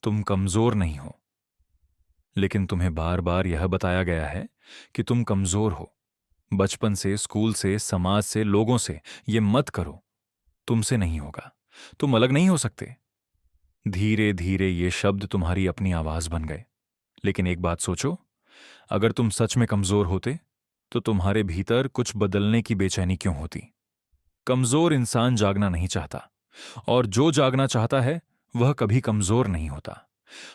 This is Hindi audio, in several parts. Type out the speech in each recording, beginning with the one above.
तुम कमजोर नहीं हो, लेकिन तुम्हें बार बार यह बताया गया है कि तुम कमजोर हो। बचपन से, स्कूल से, समाज से, लोगों से। ये मत करो, तुमसे नहीं होगा, तुम अलग नहीं हो सकते। धीरे धीरे ये शब्द तुम्हारी अपनी आवाज बन गए। लेकिन एक बात सोचो, अगर तुम सच में कमजोर होते तो तुम्हारे भीतर कुछ बदलने की बेचैनी क्यों होती? कमजोर इंसान जागना नहीं चाहता, और जो जागना चाहता है वह कभी कमजोर नहीं होता।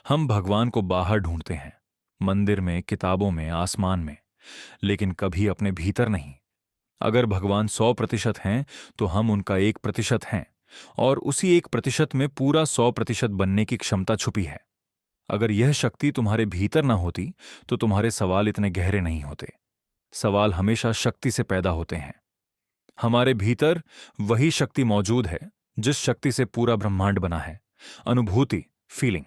हम भगवान को बाहर ढूंढते हैं, मंदिर में, किताबों में, आसमान में, लेकिन कभी अपने भीतर नहीं। अगर भगवान 100% हैं तो हम उनका 1% हैं, और उसी 1% में पूरा 100% बनने की क्षमता छुपी है। अगर यह शक्ति तुम्हारे भीतर ना होती तो तुम्हारे सवाल इतने गहरे नहीं होते। सवाल हमेशा शक्ति से पैदा होते हैं। हमारे भीतर वही शक्ति मौजूद है जिस शक्ति से पूरा ब्रह्मांड बना है। अनुभूति, फीलिंग।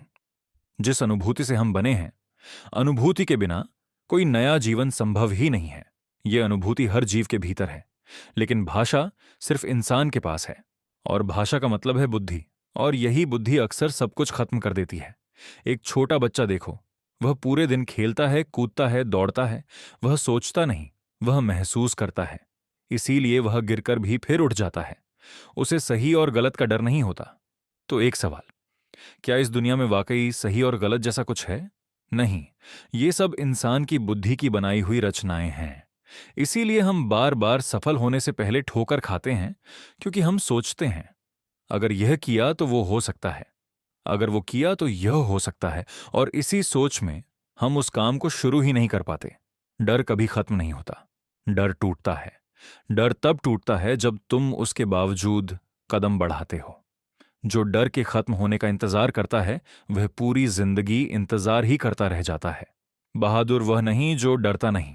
जिस अनुभूति से हम बने हैं, अनुभूति के बिना कोई नया जीवन संभव ही नहीं है। यह अनुभूति हर जीव के भीतर है, लेकिन भाषा सिर्फ इंसान के पास है, और भाषा का मतलब है बुद्धि, और यही बुद्धि अक्सर सब कुछ खत्म कर देती है। एक छोटा बच्चा देखो, वह पूरे दिन खेलता है, कूदता है, दौड़ता है। वह सोचता नहीं, वह महसूस करता है। इसीलिए वह गिरकर भी फिर उठ जाता है। उसे सही और गलत का डर नहीं होता। तो एक सवाल, क्या इस दुनिया में वाकई सही और गलत जैसा कुछ है? नहीं, ये सब इंसान की बुद्धि की बनाई हुई रचनाएं हैं। इसीलिए हम बार बार सफल होने से पहले ठोकर खाते हैं, क्योंकि हम सोचते हैं अगर यह किया तो वो हो सकता है, अगर वो किया तो यह हो सकता है, और इसी सोच में हम उस काम को शुरू ही नहीं कर पाते। डर कभी खत्म नहीं होता, डर टूटता है। डर तब टूटता है जब तुम उसके बावजूद कदम बढ़ाते हो। जो डर के खत्म होने का इंतजार करता है वह पूरी जिंदगी इंतजार ही करता रह जाता है। बहादुर वह नहीं जो डरता नहीं,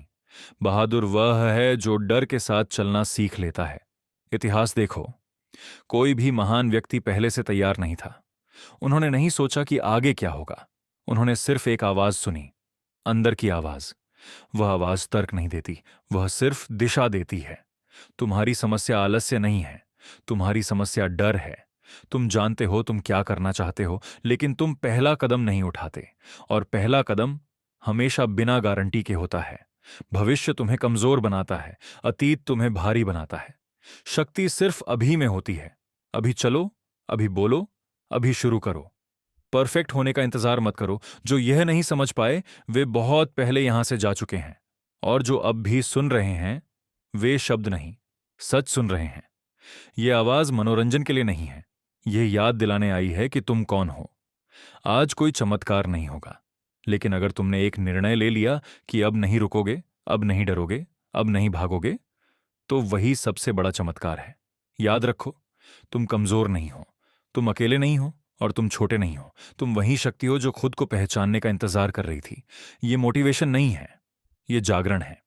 बहादुर वह है जो डर के साथ चलना सीख लेता है। इतिहास देखो, कोई भी महान व्यक्ति पहले से तैयार नहीं था। उन्होंने नहीं सोचा कि आगे क्या होगा। उन्होंने सिर्फ एक आवाज सुनी, अंदर की आवाज। वह आवाज तर्क नहीं देती, वह सिर्फ दिशा देती है। तुम्हारी समस्या आलस्य नहीं है, तुम्हारी समस्या डर है। तुम जानते हो तुम क्या करना चाहते हो, लेकिन तुम पहला कदम नहीं उठाते, और पहला कदम हमेशा बिना गारंटी के होता है। भविष्य तुम्हें कमजोर बनाता है, अतीत तुम्हें भारी बनाता है। शक्ति सिर्फ अभी में होती है। अभी चलो, अभी बोलो, अभी शुरू करो। परफेक्ट होने का इंतजार मत करो। जो यह नहीं समझ पाए वे बहुत पहले यहां से जा चुके हैं, और जो अब भी सुन रहे हैं वे शब्द नहीं, सच सुन रहे हैं। यह आवाज मनोरंजन के लिए नहीं है, यह याद दिलाने आई है कि तुम कौन हो। आज कोई चमत्कार नहीं होगा, लेकिन अगर तुमने एक निर्णय ले लिया कि अब नहीं रुकोगे, अब नहीं डरोगे, अब नहीं भागोगे, तो वही सबसे बड़ा चमत्कार है। याद रखो, तुम कमजोर नहीं हो, तुम अकेले नहीं हो, और तुम छोटे नहीं हो। तुम वही शक्ति हो जो खुद को पहचानने का इंतजार कर रही थी। ये मोटिवेशन नहीं है, ये जागरण है।